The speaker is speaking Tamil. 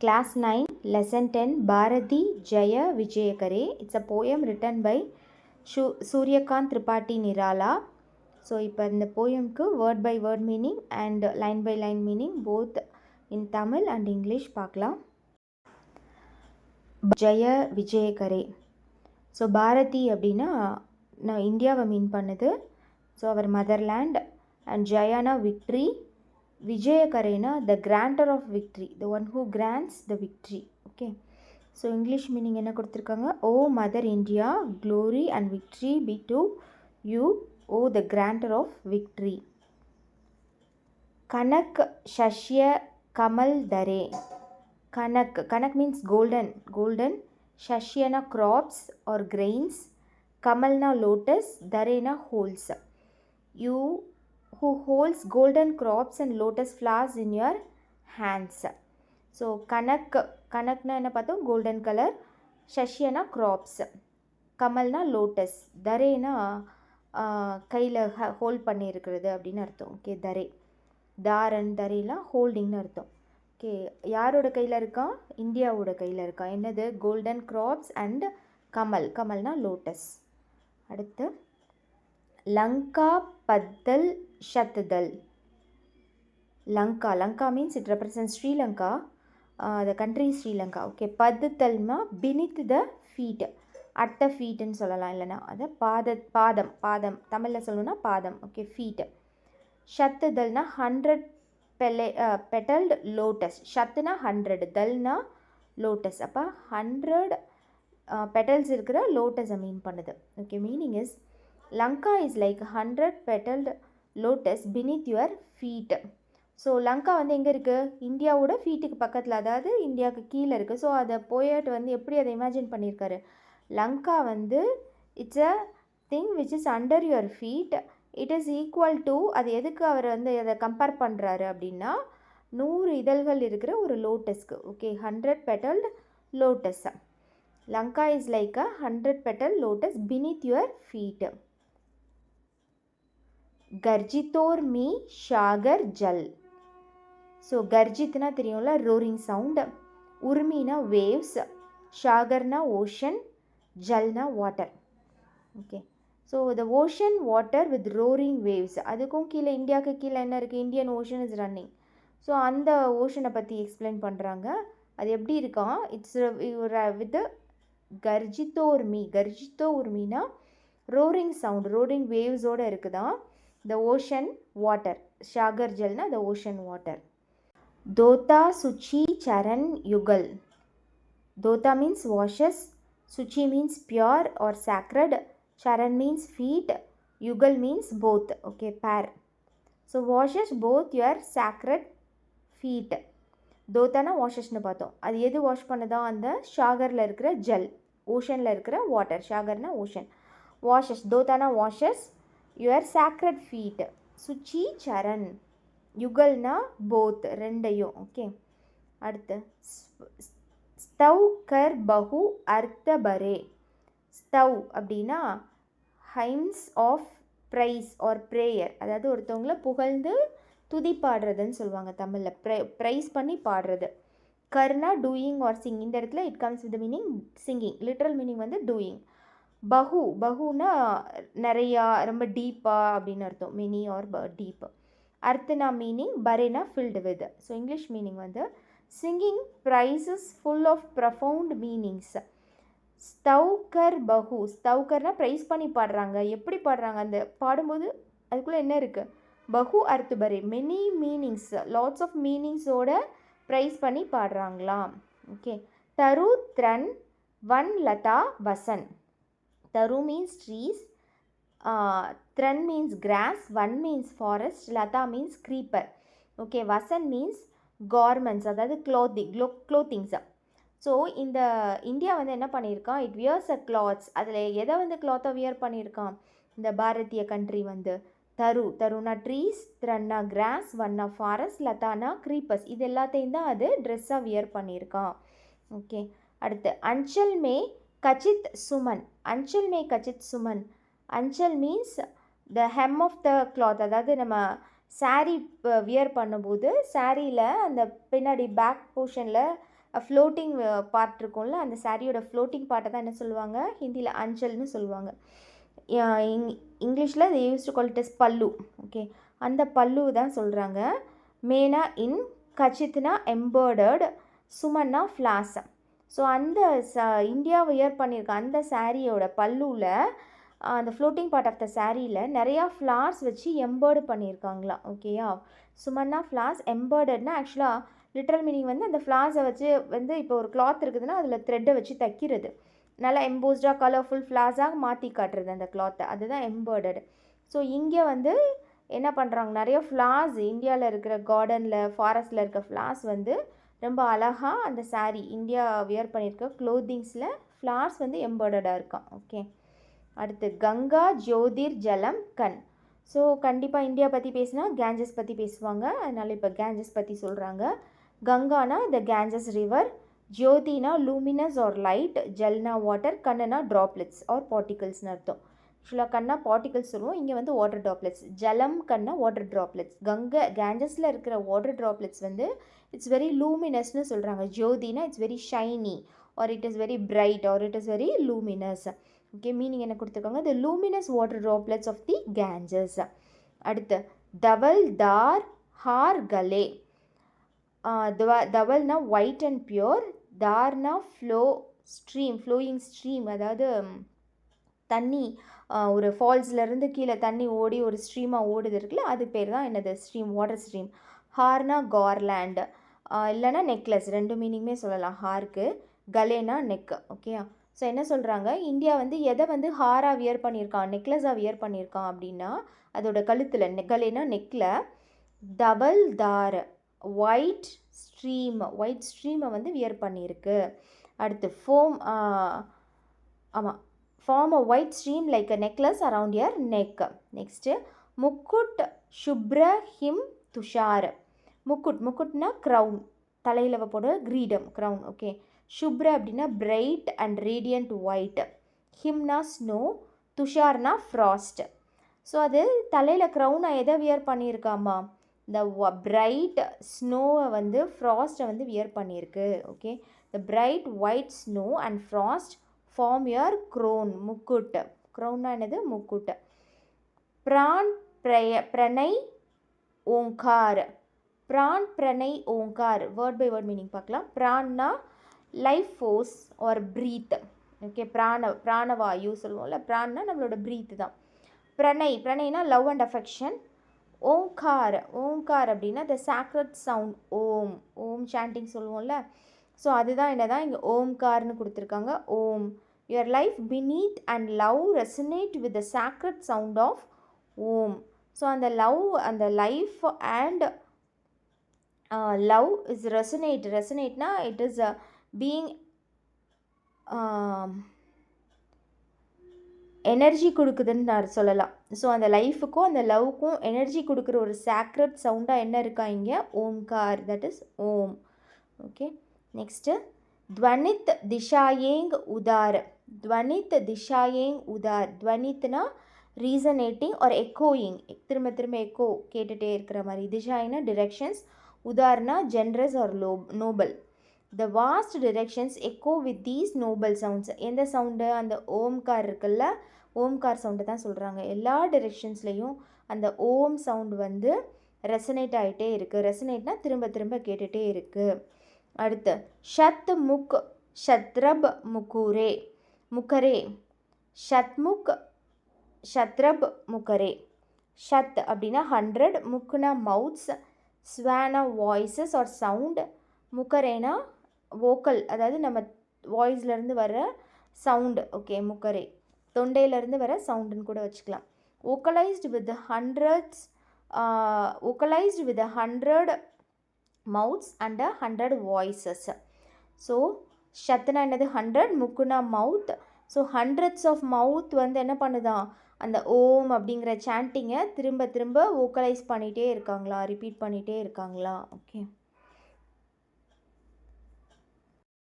Class 9, Lesson 10, Bharati Jaya Vijayakare. It's a poem written by Suryakant Tripathi Nirala. So இப்போ இந்த போயம்க்கு word by word meaning and line by line meaning both in Tamil and English பார்க்கலாம். ஜெய விஜயகரே. ஸோ பாரதி அப்படின்னா நான் இந்தியாவை மீன் பண்ணுது. So our motherland. அண்ட் ஜயானா விக்ட்ரி. விஜயகரேனா the grantor of victory, the one who grants the victory. Okay, so English meaning என்ன கொடுத்துருக்காங்க? O mother India, glory and victory be to you, O the grantor of victory. கனக் ஷஷ்ய கமல் தரே. கனக் மீன்ஸ் கோல்டன், ஷஷ்யனா crops or grains, kamalna lotus, darena holes. You who holds golden crops and lotus flowers in your hands. So kanakna என்ன பார்த்தோம்? Golden colour. ஷஷ்யனா crops, கமல்னா லோட்டஸ், தரேனா கையில் ஹோல்ட் பண்ணியிருக்கிறது அப்படின்னு அர்த்தம். ஓகே, தரே தாரன் தரேலாம் ஹோல்டிங்னு அர்த்தம். ஓகே, யாரோட கையில் இருக்கான்? இந்தியாவோட கையில் இருக்கான். என்னது? கோல்டன் கிராப்ஸ் அண்ட் கமல்னா லோட்டஸ். அடுத்து லங்கா பத்தல் ஷத்துதல். Lanka means it represent Sri Lanka, the country Sri Lanka. Okay, பத்துதல்னா beneath the feet, at the ஃபீட்டுன்னு சொல்லலாம், இல்லைனா அதை பாதம் தமிழில் சொல்லணும்னா பாதம். Okay, feet. ஷத்துதல்னா 100 பெட்டல்டு லோட்டஸ். ஷத்துனா 100, தல்னா லோட்டஸ். அப்போ 100 பெட்டல்ஸ் இருக்கிற லோட்டஸை மீன் பண்ணுது. Okay, meaning is Lanka is like 100 petalled lotus beneath your feet. So Lanka வந்து எங்கே இருக்குது? இந்தியாவோட ஃபீட்டுக்கு பக்கத்தில், அதாவது இந்தியாவுக்கு கீழே இருக்குது. ஸோ அதை போயட் வந்து எப்படி அதை இமேஜின் பண்ணியிருக்காரு? லங்கா வந்து it's a thing which is under your feet. It is equal to, அது எதுக்கு அவர் வந்து அதை கம்பேர் பண்ணுறாரு அப்படின்னா 100 இதழ்கள் இருக்கிற ஒரு லோட்டஸ்க்கு. Okay, 100 petalled lotus. Lanka is like a 100 petal lotus beneath your feet. கர்ஜித்தோர் மீ ஷாகர் ஜல். ஸோ கர்ஜித்னா தெரியும்ல, ரோரிங் சவுண்ட். உர்மினா வேவ்ஸ், ஷாகர்னா ஓஷன், ஜல்னா water. Okay, so the ocean water with roaring waves. அதுக்கும் கீழே இந்தியாவுக்கு கீழே என்ன இருக்குது? Indian ocean is running. So அந்த ஓஷனை பற்றி எக்ஸ்பிளைன் பண்ணுறாங்க. அது எப்படி இருக்கான்? இட்ஸ் வித் கர்ஜித்தோர்மி. கர்ஜித்தோர்மினா ரோரிங் சவுண்ட், ரோரிங் வேவ்ஸோடு இருக்குதான் த ஓஷன் வாட்டர். ஷாகர் ஜல்னா த ஓஷன் வாட்டர். தோதா சுச்சி சரண் யுகல். தோதா மீன்ஸ் வாஷஸ், சுச்சி means pure or sacred, charan means feet, yugal means both. Okay, pair. So washes both your sacred feet. தோத்தானா வாஷஸ்னு பார்த்தோம். அது எது வாஷ் பண்ணதா? அந்த ஷாகரில் இருக்கிற ஜல், ஓஷனில் இருக்கிற வாட்டர். ஷாகர்னா ஓஷன். வாஷஸ், தோத்தானா வாஷஸ் யுவர் sacred feet. சுச்சி சரண். யுகல்னா போத், ரெண்டையும். ஓகே, அடுத்து ஸ்தவ் கர் பஹு அர்த்த பரே. ஸ்தவ் அப்படின்னா hymns of praise or prayer, அதாவது ஒருத்தவங்கள புகழ்ந்து துதி பாடுறதுன்னு சொல்லுவாங்க தமிழில். ப்ரைஸ் பண்ணி பாடுறது. கர்னா டூயிங் ஆர் சிங். இந்த இடத்துல it comes with meaning singing. Literal meaning வந்து டூயிங். பஹுனா நிறையா, ரொம்ப டீப்பாக அப்படின்னு அர்த்தம். Many or deep. அர்த்தனா மீனிங், பரேனா filled with. So English meaning வந்து singing praises full of profound meanings. ஸ்தவ்கர் பஹு. ஸ்தவ்கர்னா ப்ரைஸ் பண்ணி பாடுறாங்க. எப்படி பாடுறாங்க? அந்த பாடும்போது அதுக்குள்ளே என்ன இருக்குது? பஹு அர்த்து பரே, மெனி மீனிங்ஸ், லாட்ஸ் ஆஃப் மீனிங்ஸோட ப்ரைஸ் பண்ணி பாடுறாங்களாம். ஓகே, தரு த்ரன் வன் லதா வசன். தரு மீன்ஸ் ட்ரீஸ், த்ரன் மீன்ஸ் கிராஸ், வன் மீன்ஸ் ஃபாரஸ்ட், லதா மீன்ஸ் க்ரீப்பர். ஓகே, வசன் மீன்ஸ் கார்மெண்ட்ஸ், அதாவது க்ளோத்திங்ஸ். ஸோ இந்த இந்தியா வந்து என்ன பண்ணியிருக்கான்? It wears a clothes. அதில் எதை வந்து கிளாத்தை வியர் பண்ணியிருக்கான் இந்த பாரதிய கண்ட்ரி வந்து? தருனா ட்ரீஸ், த்ரன்னா கிராஸ், வன்னா ஃபாரஸ்ட், லதானா க்ரீப்பர்ஸ். இது எல்லாத்தையும் தான் அது ட்ரெஸ்ஸாக வியர் பண்ணியிருக்கான். ஓகே, அடுத்து அஞ்சல் மே கச்சித் சுமன். அஞ்சல் மே கச்சித் சுமன். Anchal means the hem of the cloth, அதாவது நம்ம சாரீ வியர் பண்ணும்போது சாரியில் அந்த பின்னாடி பேக் போர்ஷனில் ஃப்ளோட்டிங் பார்ட் இருக்கும்ல, அந்த சாரியோட ஃப்ளோட்டிங் பார்ட்டை தான் என்ன சொல்லுவாங்க, ஹிந்தியில் அஞ்சல்னு சொல்லுவாங்க. இங்கிலீஷில் they used to call it as பல்லு. ஓகே, அந்த பல்லு தான் சொல்கிறாங்க. மேனா இன், கச்சித்னா எம்பர்டர்டு, சுமன்னா ஃப்ளாஸ். ஸோ அந்த இந்தியா வியர் பண்ணியிருக்க அந்த சாரியோட பல்லுவில் அந்த ஃப்ளோட்டிங் பார்ட் ஆஃப் த சாரியில் நிறையா ஃப்ளார்ஸ் வச்சு எம்பர்டு பண்ணியிருக்காங்களாம். ஓகேயா, சுமன்னா ஃப்ளார்ஸ், எம்பர்டர்ட்னா ஆக்சுவலாக லிட்ரல் மீனிங் வந்து அந்த ஃப்ளார்ஸை வச்சு வந்து இப்போ ஒரு கிளாத் இருக்குதுன்னா அதில் த்ரெட்டை வச்சு தைக்கிறது, நல்லா எம்போஸ்டாக கலர்ஃபுல் ஃப்ளார்ஸாக மாற்றி காட்டுறது அந்த கிளாத்தை, அதுதான் எம்பர்டர்டு. ஸோ இங்கே வந்து என்ன பண்ணுறாங்க, நிறைய ஃப்ளார்ஸ் இந்தியாவில் இருக்கிற கார்டனில் ஃபாரஸ்ட்டில் இருக்க ஃப்ளார்ஸ் வந்து ரொம்ப அழகாக அந்த சாரீ இந்தியா வியர் பண்ணியிருக்க க்ளோத்திங்ஸில் ஃப்ளார்ஸ் வந்து எம்பர்டர்டாக இருக்கான். ஓகே, அடுத்து கங்கா ஜோதிர் ஜலம் கண். ஸோ கண்டிப்பாக இந்தியா பற்றி பேசினா கேஞ்சஸ் பற்றி பேசுவாங்க, அதனால் இப்போ கேஞ்சஸ் பற்றி சொல்கிறாங்க. கங்கானா த கேஞ்சஸ் ரிவர், ஜோதினா லூமினஸ் ஆர் லைட், ஜல்னா வாட்டர், கண்ணுனா ட்ராப்லெட்ஸ் ஆர் பார்ட்டிகல்ஸ்னு அர்த்தம். ஆக்சுவலாக கண்ணா பார்ட்டிகல்ஸ் சொல்லுவோம், இங்கே வந்து வாட்டர் ட்ராப்லெட்ஸ். ஜலம் கண்ணா வாட்டர் ட்ராப்லெட்ஸ். கேஞ்சஸில் இருக்கிற வாட்டர் ட்ராப்லெட்ஸ் வந்து இட்ஸ் வெரி லூமினஸ்னு சொல்கிறாங்க. ஜோதினா it's very shiny or it is very bright or it is very luminous. Okay, meaning என்ன கொடுத்துருக்காங்க, the luminous water droplets of the Ganges. அடுத்து தவல் தார் ஹார் கலே. தவல்னா ஒயிட் அண்ட் பியூர், தார்னா ஃப்ளோயிங் ஸ்ட்ரீம், அதாவது தண்ணி ஒரு ஃபால்ஸ்லேருந்து கீழே தண்ணி ஓடி ஒரு ஸ்ட்ரீமாக ஓடுது இருக்குல்ல, அது பேர் தான் என்னது, ஸ்ட்ரீம், வாட்டர் ஸ்ட்ரீம். ஹார்னா கார்லேண்ட், இல்லைனா நெக்லஸ், ரெண்டு மீனிங்குமே சொல்லலாம் ஹாருக்கு. கலேனா நெக். ஓகேயா, ஸோ என்ன சொல்கிறாங்க, இந்தியா வந்து எதை வந்து ஹாராக வியர் பண்ணியிருக்கான், நெக்லஸாக வியர் பண்ணியிருக்கான் அப்படின்னா அதோட கழுத்தில், கலேனா நெக்கில் டபுள் தார் ஒயிட் ஸ்ட்ரீமை வந்து வியர் பண்ணியிருக்கு. அடுத்து form a white stream like a necklace around your neck. Next, முக்குட் சுப்ர ஹிம் துஷார். முக்குட்னா crown, தலையில் போட கிரீடம், crown. ஓகே, சுப்ர அப்படின்னா பிரைட் அண்ட் ரேடியண்ட் ஒயிட், ஹிம்னா ஸ்னோ, துஷார்னா ஃப்ராஸ்ட். ஸோ அது தலையில் க்ரௌனை எதை வியர் பண்ணியிருக்காமா, இந்த பிரைட் ஸ்னோவை வந்து ஃப்ராஸ்ட்டை வந்து வியர் பண்ணியிருக்கு. Okay, the bright white snow and frost form your crown, முக்குட். க்ரௌன்னா என்னது, முக்குட். பிரான் பிரணை ஓங்கார். பிரான் பிரணை ஓங்கார், வேர்ட் பை வேர்ட் மீனிங் பார்க்கலாம். பிரான்னா life force or breath. Okay, பிராணவாயு சொல்லுவோம்ல, பிரான்னா நம்மளோட ப்ரீத் தான். பிரணைனா லவ் அண்ட் அஃபெக்ஷன். ஓங்கார் அப்படின்னா the sacred sound, Om chanting சொல்லுவோம்ல, ஸோ அதுதான் என்னதான் இங்கே ஓம்கார்னு கொடுத்துருக்காங்க. Om, your life beneath and love resonate with the sacred sound of Om. So அந்த லவ், அந்த லைஃப் அண்ட் லவ் இஸ் ரெசனேட்னா இட் இஸ் பீயிங் எனர்ஜி கொடுக்குதுன்னு நான் சொல்லலாம். ஸோ அந்த லைஃபுக்கும் அந்த லவ்க்கும் எனர்ஜி கொடுக்குற ஒரு சாக்ரட் சவுண்டாக என்ன இருக்கா இங்கே, ஓம்கார், that is Om. Okay, next துவனித் திஷாயேங் உதார். துவனித்னா ரீசனேட்டிங் ஆர் எக்கோயிங், திரும்ப எக்கோ கேட்டுகிட்டே இருக்கிற மாதிரி. திஷாயினா டிரெக்ஷன்ஸ், உதார்னா generous or noble. The vast directions echo with these noble sounds. எந்த சவுண்டு, அந்த ஓம்கார் இருக்குல்ல, ஓம்கார் சவுண்டை தான் சொல்கிறாங்க. எல்லா டிரெக்ஷன்ஸ்லேயும் அந்த ஓம் சவுண்டு வந்து ரெசனேட் ஆகிட்டே இருக்குது. ரெசனேட்னா திரும்ப கேட்டுகிட்டே இருக்குது. அடுத்து ஷத்ரப் முக்கரே. ஷத்ரப் முக்கரே. ஷத் அப்படின்னா 100, முக்குனா மவுத்ஸ், ஸ்வானா வாய்ஸஸ் ஆர் சவுண்ட், முக்கரேனா வோக்கல், அதாவது நம்ம வாய்ஸ்லேருந்து வர சவுண்டு. ஓகே, முக்கரே தொண்டையிலேருந்து வர சவுண்டுன்னு கூட வச்சுக்கலாம். Vocalised with 100 mouths and 100 voices. So ஷத்துனா என்னது 100, முக்குனா mouth. So hundreds of mouth வந்து என்ன பண்ணுதான், அந்த ஓம் அப்படிங்கிற சாண்டிங்கை திரும்ப வோக்கலைஸ் பண்ணிகிட்டே இருக்காங்களா, ரிப்பீட் பண்ணிகிட்டே இருக்காங்களா. ஓகே.